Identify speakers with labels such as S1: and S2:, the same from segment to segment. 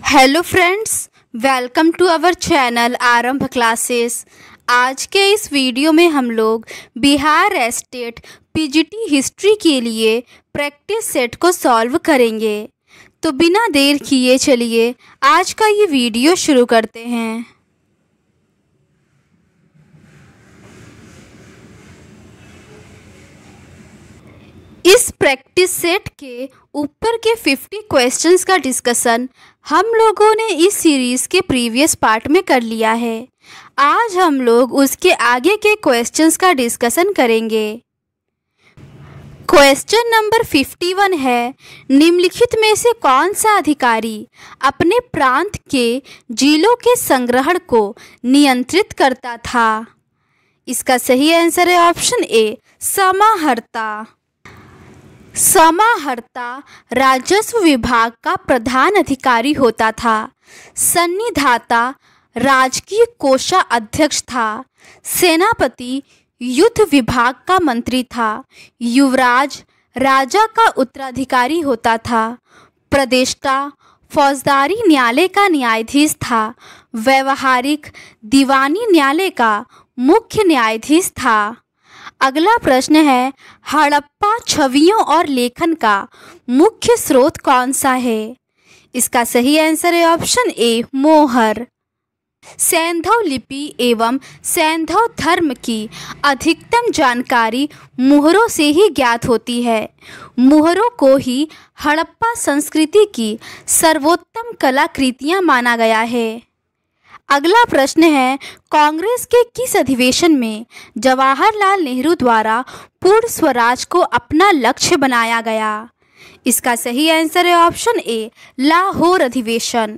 S1: Hello friends, welcome to our channel Aarambh classes. आज के इस वीडियो में हम लोग बिहार स्टेट पीजीटी हिस्ट्री के लिए प्रैक्टिस सेट को सॉल्व करेंगे। तो बिना देर किए चलिए आज का ये वीडियो शुरू करते हैं। इस प्रैक्टिस सेट के ऊपर के 50 क्वेश्चंस का डिस्कशन हम लोगों ने इस सीरीज़ के प्रीवियस पार्ट में कर लिया है। आज हम लोग उसके आगे के क्वेश्चंस का डिस्कशन करेंगे। क्वेश्चन नंबर 51 है, निम्नलिखित में से कौन सा अधिकारी अपने प्रांत के जिलों के संग्रहण को नियंत्रित करता था? इसका सही आंसर है ऑप्शन ए, समाहर्ता। समाहर्ता राजस्व विभाग का प्रधान अधिकारी होता था। सन्निधाता राजकीय कोषाध्यक्ष था। सेनापति युद्ध विभाग का मंत्री था। युवराज राजा का उत्तराधिकारी होता था। प्रदेष्टा फौजदारी न्यायालय का न्यायाधीश था। व्यवहारिक दीवानी न्यायालय का मुख्य न्यायाधीश था। अगला प्रश्न है, हड़प्पा छवियों और लेखन का मुख्य स्रोत कौन सा है? इसका सही आंसर है ऑप्शन ए, मोहर। सैंधव लिपि एवं सैंधव धर्म की अधिकतम जानकारी मुहरों से ही ज्ञात होती है। मुहरों को ही हड़प्पा संस्कृति की सर्वोत्तम कलाकृतियाँ माना गया है। अगला प्रश्न है, कांग्रेस के किस अधिवेशन में जवाहरलाल नेहरू द्वारा पूर्ण स्वराज को अपना लक्ष्य बनाया गया? इसका सही आंसर है ऑप्शन ए, लाहौर अधिवेशन।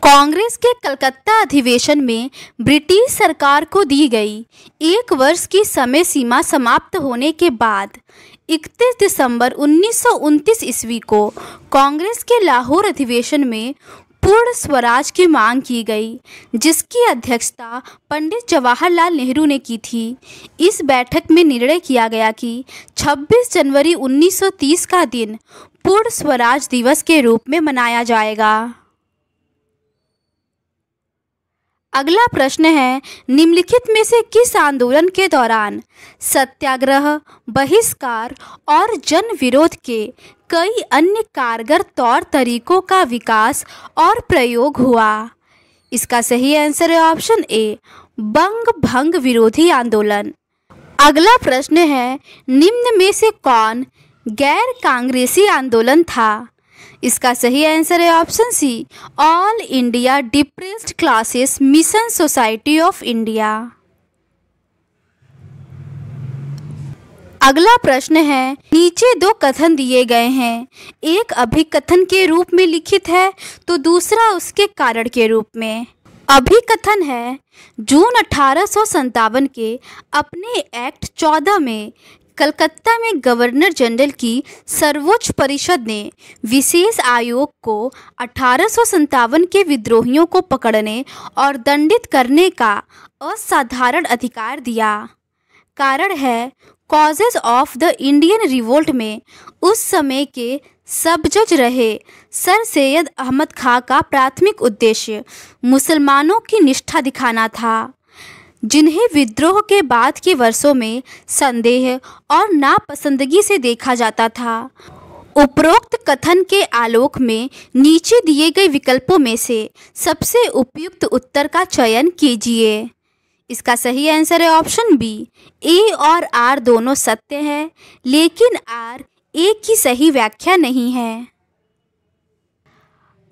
S1: कांग्रेस के कलकत्ता अधिवेशन में ब्रिटिश सरकार को दी गई 1 वर्ष की समय सीमा समाप्त होने के बाद 31 दिसंबर 1929 ईस्वी को कांग्रेस के लाहौर अधिवेशन में पूर्ण स्वराज की मांग की गई, जिसकी अध्यक्षता पंडित जवाहरलाल नेहरू ने की थी। इस बैठक में निर्णय किया गया कि 26 जनवरी 1930 का दिन पूर्ण स्वराज दिवस के रूप में मनाया जाएगा। अगला प्रश्न है, निम्नलिखित में से किस आंदोलन के दौरान सत्याग्रह, बहिष्कार और जन विरोध के कई अन्य कारगर तौर तरीकों का विकास और प्रयोग हुआ? इसका सही आंसर है ऑप्शन ए, बंग भंग विरोधी आंदोलन। अगला प्रश्न है, निम्न में से कौन गैर कांग्रेसी आंदोलन था? इसका सही आंसर है option C, all India depressed classes mission society of India. अगला प्रश्न है, नीचे 2 कथन दिए गए हैं, एक अभिकथन के रूप में लिखित है तो दूसरा उसके कारण के रूप में। अभिकथन है, जून 1857 के अपने एक्ट 14 में कलकत्ता में गवर्नर जनरल की सर्वोच्च परिषद ने विशेष आयोग को 1857 के विद्रोहियों को पकड़ने और दंडित करने का असाधारण अधिकार दिया। कारण है, causes of the Indian revolt में उस समय के सब जज रहे सर सैयद अहमद खां का प्राथमिक उद्देश्य मुसलमानों की निष्ठा दिखाना था, जिन्हें विद्रोह के बाद के वर्षों में संदेह और नापसंदगी से देखा जाता था। उपरोक्त कथन के आलोक में नीचे दिए गए विकल्पों में से सबसे उपयुक्त उत्तर का चयन कीजिए। इसका सही आंसर है ऑप्शन बी, ए और आर दोनों सत्य है, लेकिन आर ए की सही व्याख्या नहीं है।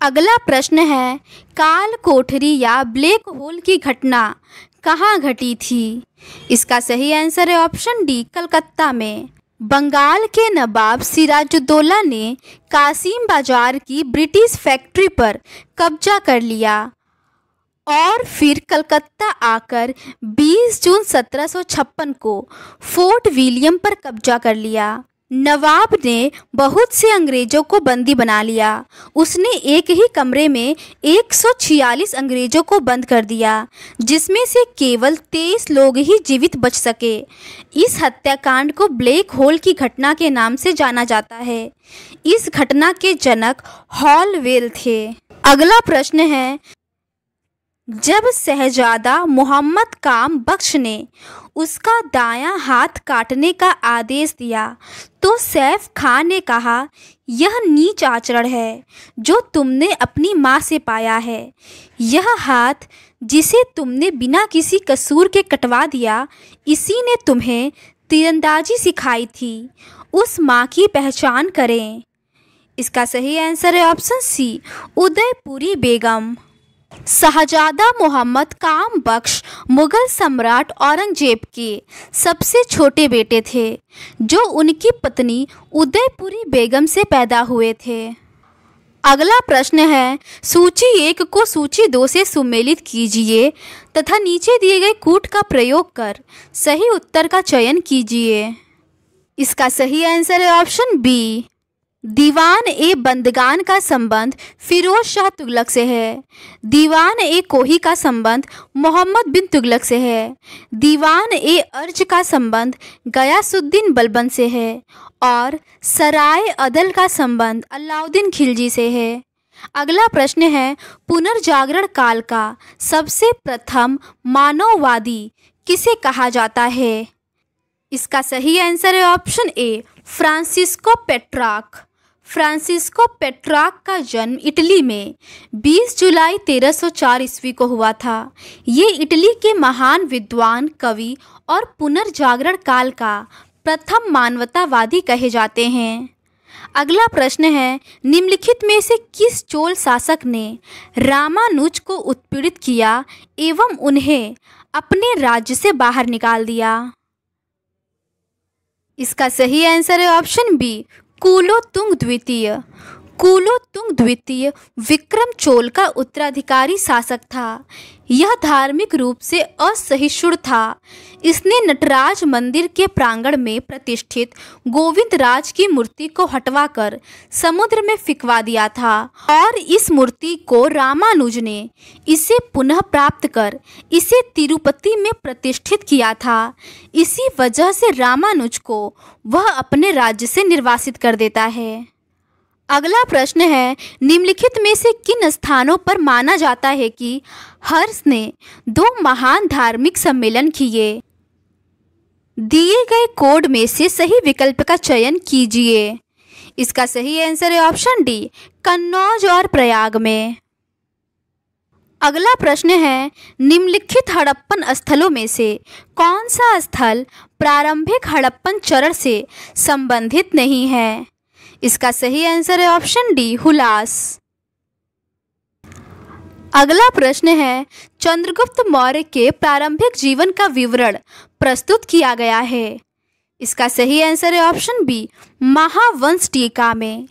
S1: अगला प्रश्न है, काल कोठरी या ब्लैक होल की घटना कहाँ घटी थी? इसका सही आंसर है ऑप्शन डी, कलकत्ता में। बंगाल के नवाब सिराजुद्दौला ने कासिम बाजार की ब्रिटिश फैक्ट्री पर कब्जा कर लिया और फिर कलकत्ता आकर 20 जून 1756 को फोर्ट विलियम पर कब्जा कर लिया। नवाब ने बहुत से अंग्रेज़ों को बंदी बना लिया। उसने एक ही कमरे में 146 अंग्रेज़ों को बंद कर दिया, जिसमें से केवल 23 लोग ही जीवित बच सके। इस हत्याकांड को ब्लैक होल की घटना के नाम से जाना जाता है। इस घटना के जनक हॉलवेल थे। अगला प्रश्न है, जब शहजादा मोहम्मद काम बख्श ने उसका दायां हाथ काटने का आदेश दिया तो सैफ खान ने कहा, यह नीच आचरण है जो तुमने अपनी माँ से पाया है। यह हाथ जिसे तुमने बिना किसी कसूर के कटवा दिया, इसी ने तुम्हें तीरंदाजी सिखाई थी। उस माँ की पहचान करें। इसका सही आंसर है ऑप्शन सी, उदयपुरी बेगम। शहजादा मोहम्मद काम बख्श मुगल सम्राट औरंगजेब के सबसे छोटे बेटे थे, जो उनकी पत्नी उदयपुरी बेगम से पैदा हुए थे। अगला प्रश्न है, सूची 1 को सूची 2 से सुमेलित कीजिए तथा नीचे दिए गए कूट का प्रयोग कर सही उत्तर का चयन कीजिए। इसका सही आंसर है ऑप्शन बी, दीवान ए बंदगान का संबंध फिरोज शाह तुगलक से है। दीवान ए कोही का संबंध मोहम्मद बिन तुगलक से है। दीवान ए अर्ज का संबंध गयासुद्दीन बलबन से है और सराय अदल का संबंध अलाउद्दीन खिलजी से है। अगला प्रश्न है, पुनर्जागरण काल का सबसे प्रथम मानववादी किसे कहा जाता है? इसका सही आंसर है option A, Francisco Petrarch. Francisco Petrarch का जन्म इटली में 20 जुलाई 1304 ईस्वी को हुआ था। ये इटली के महान विद्वान, कवि और पुनर्जागरण काल का प्रथम मानवतावादी कहे जाते हैं। अगला प्रश्न है, निम्नलिखित में से किस चोल शासक ने रामानुज को उत्पीड़ित किया एवं उन्हें अपने राज्य से बाहर निकाल दिया? इसका सही आंसर है ऑप्शन बी, कुलोत्तुंग द्वितीय। कुलोत्तुंग द्वितीय विक्रम चोल का उत्तराधिकारी शासक था। यह धार्मिक रूप से असहिष्णु था। इसने नटराज मंदिर के प्रांगण में प्रतिष्ठित गोविंदराज की मूर्ति को हटवाकर समुद्र में फिकवा दिया था और इस मूर्ति को रामानुज ने इसे पुनः प्राप्त कर इसे तिरुपति में प्रतिष्ठित किया था। इसी वजह से रामानुज को वह अपने राज्य से निर्वासित कर देता है। अगला प्रश्न है, निम्नलिखित में से किन स्थानों पर माना जाता है कि हर्ष ने 2 महान धार्मिक सम्मेलन किए? दिए गए कोड में से सही विकल्प का चयन कीजिए। इसका सही आंसर है ऑप्शन डी, कन्नौज और प्रयाग में। अगला प्रश्न है, निम्नलिखित हड़प्पन स्थलों में से कौन सा स्थल प्रारंभिक हड़प्पन चरण से संबंधित नहीं है? इसका सही आंसर है ऑप्शन डी, हुलास। अगला प्रश्न है, चंद्रगुप्त मौर्य के प्रारंभिक जीवन का विवरण प्रस्तुत किया गया है। इसका सही आंसर है ऑप्शन बी, महावंश टीका में।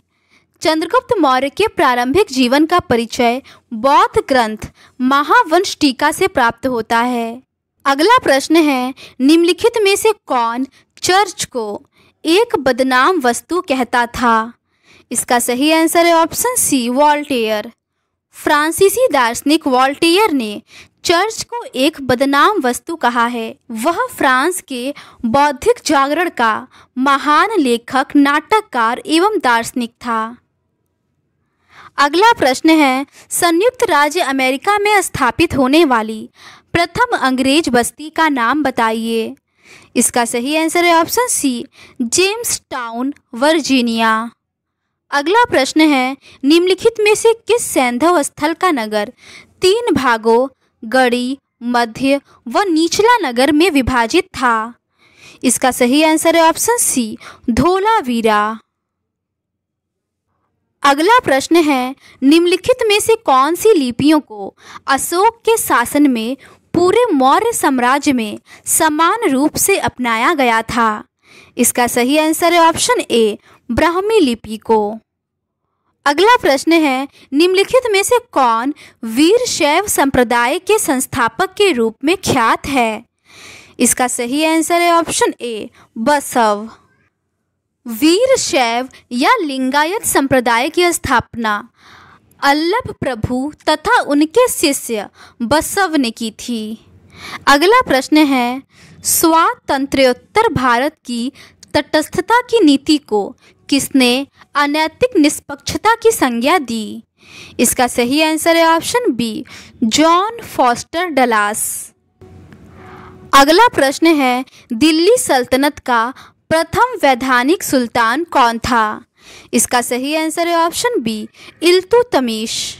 S1: चंद्रगुप्त मौर्य के प्रारंभिक जीवन का परिचय बौद्ध ग्रंथ महावंश टीका से प्राप्त होता है। अगला प्रश्न है, निम्नलिखित में से कौन चर्च को एक बदनाम वस्तु कहता था? इसका सही आंसर है ऑप्शन सी, वॉल्टेयर। फ्रांसीसी दार्शनिक वॉल्टेयर ने चर्च को एक बदनाम वस्तु कहा है। वह फ्रांस के बौद्धिक जागरण का महान लेखक, नाटककार एवं दार्शनिक था। अगला प्रश्न है, संयुक्त राज्य अमेरिका में स्थापित होने वाली प्रथम अंग्रेज बस्ती का नाम बताइए। इसका सही आंसर है option C, Jamestown, Virginia. अगला प्रश्न है, निम्नलिखित में से किस सैंधव स्थल का नगर 3 भागों गढ़ी, मध्य व निचला नगर में विभाजित था? इसका सही आंसर है ऑप्शन सी, धोलावीरा। अगला प्रश्न है, निम्नलिखित में से कौन सी लिपियों को अशोक के शासन में पूरे मौर्य साम्राज्य में समान रूप से अपनाया गया था? इसका सही आंसर है ऑप्शन ए, ब्राह्मी लिपि को। अगला प्रश्न है, निम्नलिखित में से कौन वीरशैव संप्रदाय के संस्थापक के रूप में ख्यात है? इसका सही आंसर है ऑप्शन ए, बसव। वीरशैव या लिंगायत संप्रदाय की स्थापना अल्लभ प्रभु तथा उनके शिष्य बसव ने की थी। अगला प्रश्न है, स्वातंत्र्योत्तर भारत की तटस्थता की नीति को किसने अनैतिक निष्पक्षता की संज्ञा दी? इसका सही आंसर है option B, John Foster Dulles. अगला प्रश्न है, दिल्ली सल्तनत का प्रथम वैधानिक सुल्तान कौन था? इसका सही आंसर है ऑप्शन बी, इल्तुतमिश।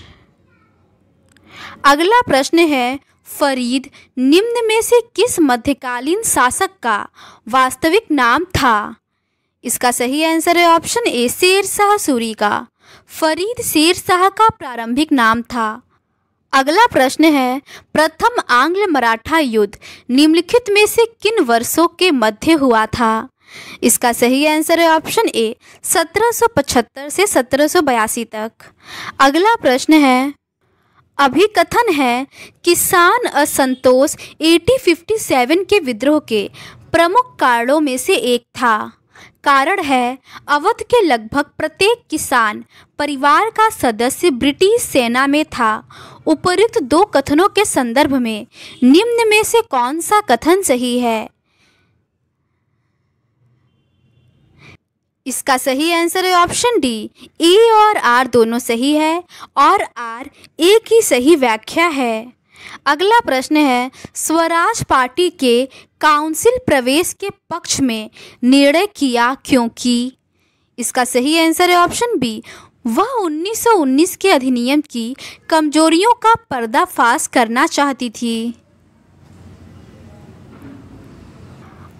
S1: अगला प्रश्न है, फरीद निम्न में से किस मध्यकालीन शासक का वास्तविक नाम था? इसका सही आंसर है ऑप्शन ए, शेर शाह सूरी का। फरीद शेर शाह का प्रारंभिक नाम था। अगला प्रश्न है, प्रथम आंग्ल मराठा युद्ध निम्नलिखित में से किन वर्षों के मध्य हुआ था? इसका सही आंसर है ऑप्शन ए, 1775 से 1782 तक। अगला प्रश्न है, अभिकथन है किसान असंतोष 1857 के विद्रोह के प्रमुख कारणों में से एक था। कारण है, अवध के लगभग प्रत्येक किसान परिवार का सदस्य ब्रिटिश सेना में था। उपर्युक्त दो कथनों के संदर्भ में निम्न में से कौन सा कथन सही है? इसका सही आंसर है ऑप्शन डी, ए और आर दोनों सही है और आर एक ही सही व्याख्या है। अगला प्रश्न है, स्वराज पार्टी के काउंसिल प्रवेश के पक्ष में निर्णय किया क्योंकि? इसका सही आंसर है ऑप्शन बी, वह 1919 के अधिनियम की कमजोरियों का पर्दाफाश करना चाहती थी।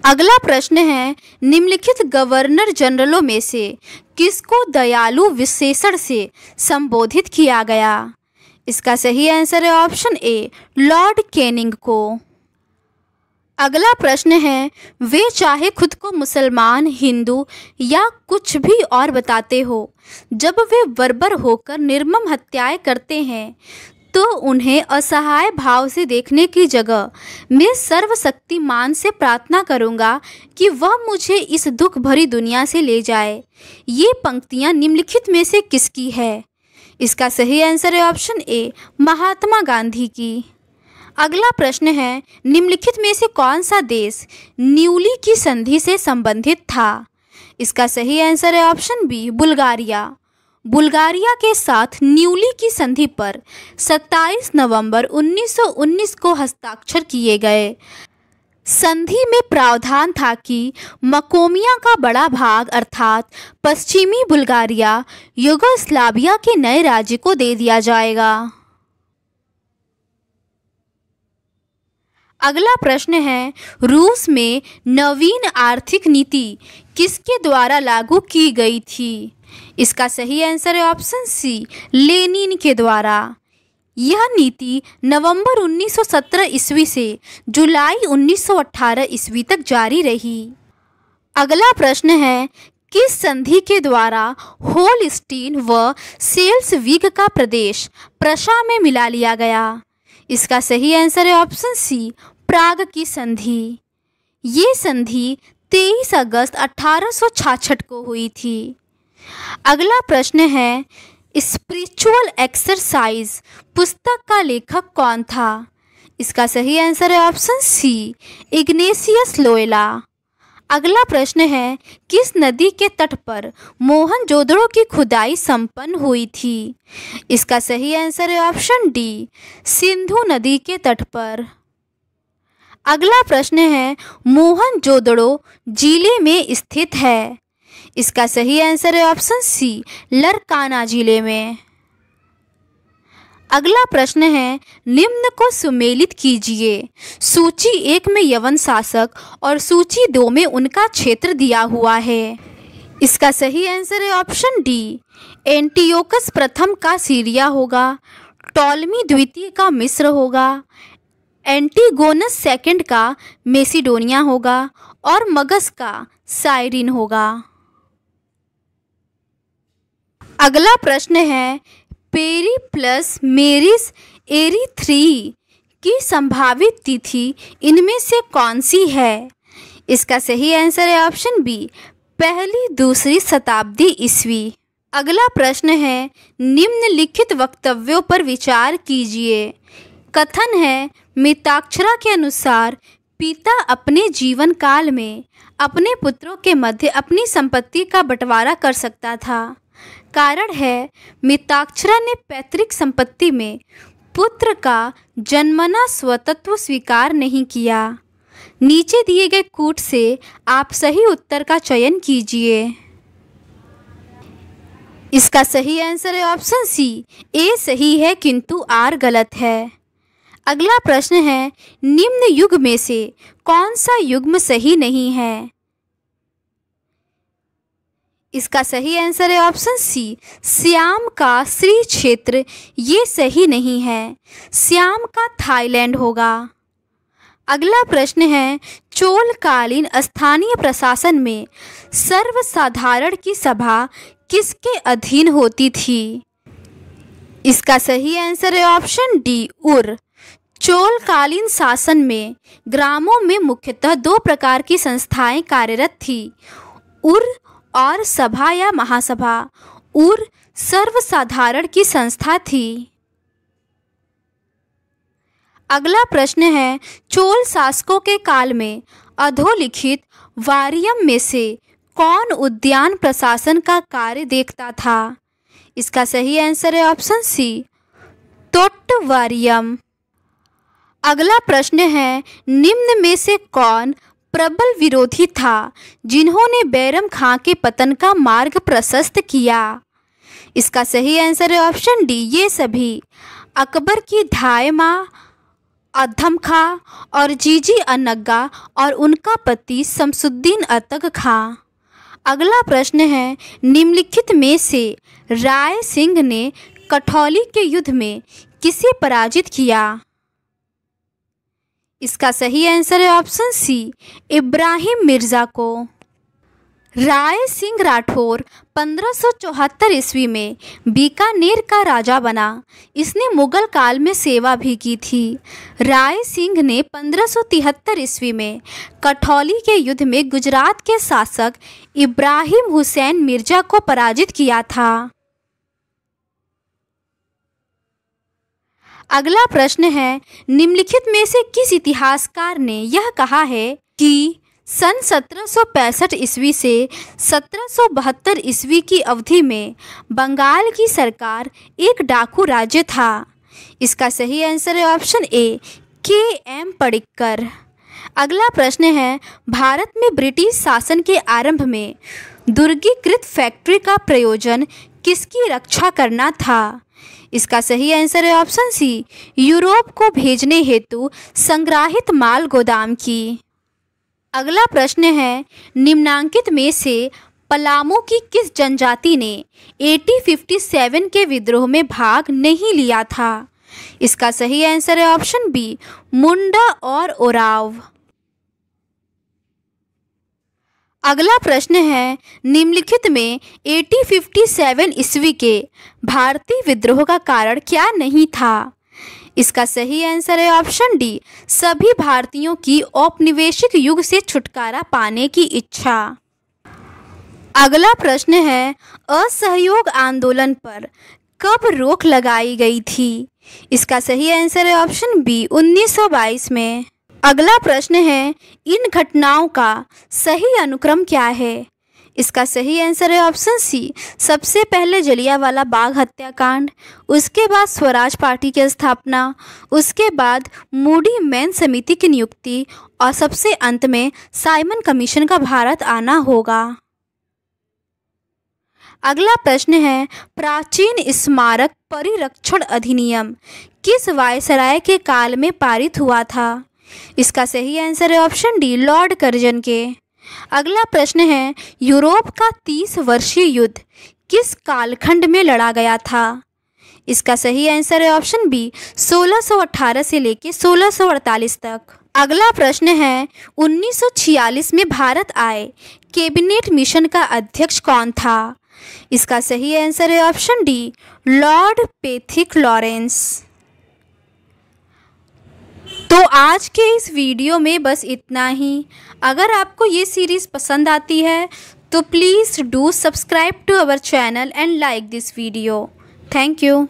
S1: अगला प्रश्न है, निम्नलिखित गवर्नर जनरलों में से किसको दयालु विशेषण से संबोधित किया गया? इसका सही आंसर है ऑप्शन ए, लॉर्ड कैनिंग को। अगला प्रश्न है, वे चाहे खुद को मुसलमान, हिंदू या कुछ भी और बताते हो, जब वे बर्बर होकर निर्मम हत्याएं करते हैं तो उन्हें असहाय भाव से देखने की जगह मैं सर्वशक्तिमान से प्रार्थना करूंगा कि वह मुझे इस दुख भरी दुनिया से ले जाए। ये पंक्तियां निम्नलिखित में से किसकी है? इसका सही आंसर है ऑप्शन ए, महात्मा गांधी की। अगला प्रश्न है, निम्नलिखित में से कौन सा देश न्यूली की संधि से संबंधित था? इसका सही आंसर है ऑप्शन बी, बुल्गारिया। बुल्गारिया के साथ न्यूली की संधि पर 27 नवंबर 1919 को हस्ताक्षर किए गए। संधि में प्रावधान था कि मकोमिया का बड़ा भाग अर्थात पश्चिमी बुल्गारिया युगोस्लाविया के नए राज्य को दे दिया जाएगा। अगला प्रश्न है, रूस में नवीन आर्थिक नीति किसके द्वारा लागू की गई थी? इसका सही आंसर है ऑप्शन सी, लेनिन के द्वारा। यह नीति नवंबर 1917 ईस्वी से जुलाई 1918 ईस्वी तक जारी रही। अगला प्रश्न है, किस संधि के द्वारा होलस्टीन व सेल्सविग का प्रदेश प्रशा में मिला लिया गया? इसका सही आंसर है ऑप्शन सी, प्राग की संधि। ये संधि 23 अगस्त 1866 को हुई थी। अगला प्रश्न है, स्पिरिचुअल एक्सरसाइज पुस्तक का लेखक कौन था? इसका सही आंसर है ऑप्शन सी, इग्नेशियस लोयोला। अगला प्रश्न है, किस नदी के तट पर मोहनजोदड़ो की खुदाई संपन्न हुई थी? इसका सही आंसर है ऑप्शन डी, सिंधु नदी के तट पर। अगला प्रश्न है, मोहनजोदड़ो जिले में स्थित है? इसका सही आंसर है ऑप्शन सी, लरकाना जिले में। अगला प्रश्न है, निम्न को सुमेलित कीजिए। सूची 1 में यवन शासक और सूची 2 में उनका क्षेत्र दिया हुआ है। इसका सही आंसर है ऑप्शन डी, एंटियोकस प्रथम का सीरिया होगा, टॉलमी द्वितीय का मिस्र होगा, एंटीगोनस सेकंड का मेसिडोनिया होगा और मगस का साइरिन होगा। अगला प्रश्न है, पेरिप्लस मेरिस एरिथ्री की संभावित तिथि इनमें से कौन सी है? इसका सही आंसर है ऑप्शन बी, पहली दूसरी शताब्दी ईस्वी। अगला प्रश्न है, निम्नलिखित वक्तव्यों पर विचार कीजिए। कथन है, मिताक्षरा के अनुसार पिता अपने जीवन काल में अपने पुत्रों के मध्य अपनी संपत्ति का बंटवारा कर सकता था। कारण है मिताक्षरा ने पैतृक संपत्ति में पुत्र का जन्मना स्वतत्व स्वीकार नहीं किया। नीचे दिए गए कूट से आप सही उत्तर का चयन कीजिए। इसका सही आंसर है ऑप्शन सी, ए सही है किंतु आर गलत है। अगला प्रश्न है, निम्न युग में से कौन सा युग्म सही नहीं है? इसका सही आंसर है ऑप्शन सी, श्याम का श्री क्षेत्र, ये सही नहीं है। श्याम का थाईलैंड होगा। अगला प्रश्न है, चोलकालीन स्थानीय प्रशासन में सर्वसाधारण की सभा किसके अधीन होती थी? इसका सही आंसर है ऑप्शन डी, उर। चोलकालीन शासन में ग्रामों में मुख्यतः दो प्रकार की संस्थाएं कार्यरत थी, उर और सभा या महासभा। उर सर्वसाधारण की संस्था थी। अगला प्रश्न है, चोल शासकों के काल में अधोलिखित वारियम में से कौन उद्यान प्रशासन का कार्य देखता था? इसका सही आंसर है ऑप्शन सी, तोट्टवारियम। अगला प्रश्न है, निम्न में से कौन प्रबल विरोधी था जिन्होंने बैरम खां के पतन का मार्ग प्रशस्त किया? इसका सही आंसर है ऑप्शन डी, ये सभी। अकबर की धाय माँ अधम खां और जीजी अनग्गा और उनका पति शमसुद्दीन अतक खां। अगला प्रश्न है, निम्नलिखित में से राय सिंह ने कठौली के युद्ध में किसे पराजित किया? इसका सही आंसर है ऑप्शन सी, इब्राहिम मिर्ज़ा को। राय सिंह राठौर 1574 ईस्वी में बीकानेर का राजा बना। इसने मुगल काल में सेवा भी की थी। राय सिंह ने 1573 ईस्वी में कठौली के युद्ध में गुजरात के शासक इब्राहिम हुसैन मिर्ज़ा को पराजित किया था। अगला प्रश्न है, निम्नलिखित में से किस इतिहासकार ने यह कहा है कि सन 1765 ईस्वी से 1772 ईस्वी की अवधि में बंगाल की सरकार एक डाकू राज्य था? इसका सही आंसर है ऑप्शन ए, के.एम. पडिक्कर। अगला प्रश्न है, भारत में ब्रिटिश शासन के आरंभ में दुर्गीकृत फैक्ट्री का प्रयोजन किसकी रक्षा करना था? इसका सही आंसर है ऑप्शन सी, यूरोप को भेजने हेतु संग्रहित माल गोदाम की। अगला प्रश्न है, निम्नांकित में से पलामू की किस जनजाति ने 1857 के विद्रोह में भाग नहीं लिया था? इसका सही आंसर है ऑप्शन बी, मुंडा और ओराव। अगला प्रश्न है, निम्नलिखित में 1857 ईस्वी के भारतीय विद्रोह का कारण क्या नहीं था? इसका सही आंसर है ऑप्शन डी, सभी भारतीयों की औपनिवेशिक युग से छुटकारा पाने की इच्छा। अगला प्रश्न है, असहयोग आंदोलन पर कब रोक लगाई गई थी? इसका सही आंसर है ऑप्शन बी, 1922 में। अगला प्रश्न है, इन घटनाओं का सही अनुक्रम क्या है? इसका सही आंसर है ऑप्शन सी, सबसे पहले जलियांवाला बाग हत्याकांड, उसके बाद स्वराज पार्टी की स्थापना, उसके बाद मूडी मैन समिति की नियुक्ति और सबसे अंत में साइमन कमीशन का भारत आना होगा। अगला प्रश्न है, प्राचीन स्मारक परिरक्षण अधिनियम किस वायसराय के काल में पारित हुआ था? इसका सही आंसर है ऑप्शन डी, लॉर्ड कर्जन के। अगला प्रश्न है, यूरोप का 30 वर्षीय युद्ध किस कालखंड में लड़ा गया था? इसका सही आंसर है ऑप्शन बी, 1618 से लेकर 1648 तक। अगला प्रश्न है, 1946 में भारत आए कैबिनेट मिशन का अध्यक्ष कौन था? इसका सही आंसर है option D, Lord Pethick Lawrence. तो आज के इस वीडियो में बस इतना ही। अगर आपको ये सीरीज़ पसंद आती है तो please do subscribe to our channel and like this video. Thank you.